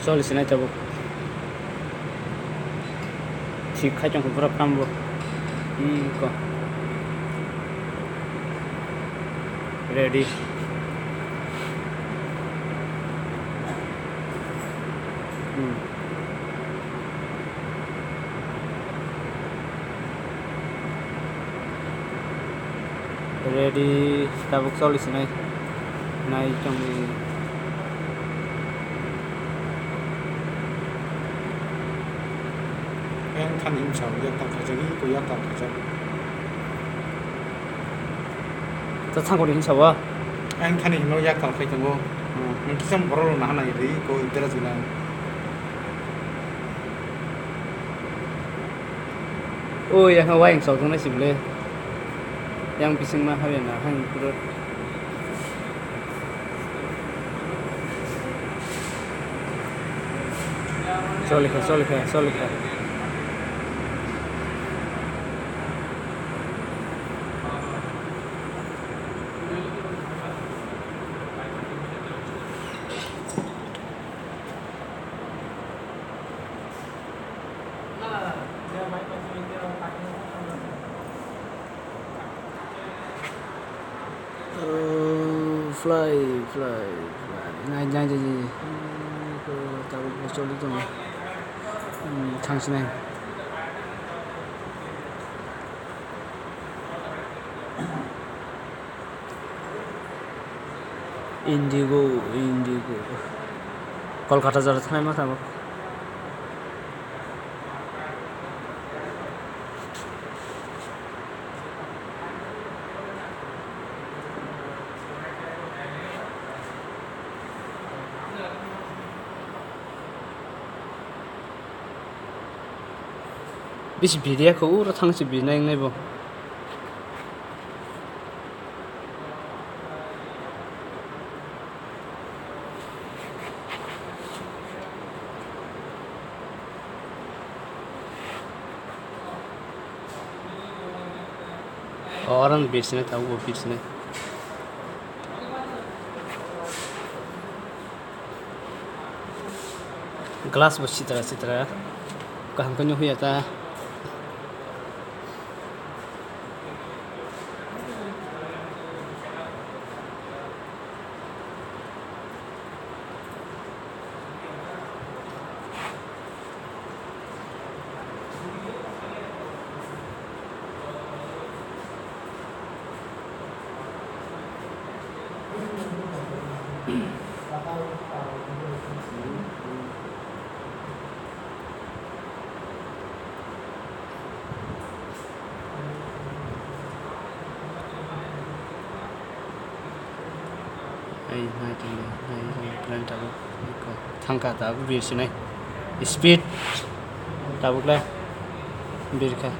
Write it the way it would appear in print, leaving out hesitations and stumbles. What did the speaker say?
solisina tabuk thik khai chong pura prambo ko ready ready tabuk solisina nai chong em thanh hình sầu dân tộc phải nghĩ của dân tộc phải cho ta sang ko din sawa anh thanh hình nó dân tộc phải cho ngô mình chỉ xong bro nào này đi cô interest là ôi yang hawa yang sawtung na simle yang pising na hawen na hang pura solika fly nai ko tahu bocor itu thangsinai indigo kolkata jara thanai ma thabo bisi bidia ko ura thangsi binai ngai bo orang biasanya tahu biasanya gelas bercitra kahang kanyo huya ta hai plan tabuk ko thangka tabuk biasanya speed tabuk la birka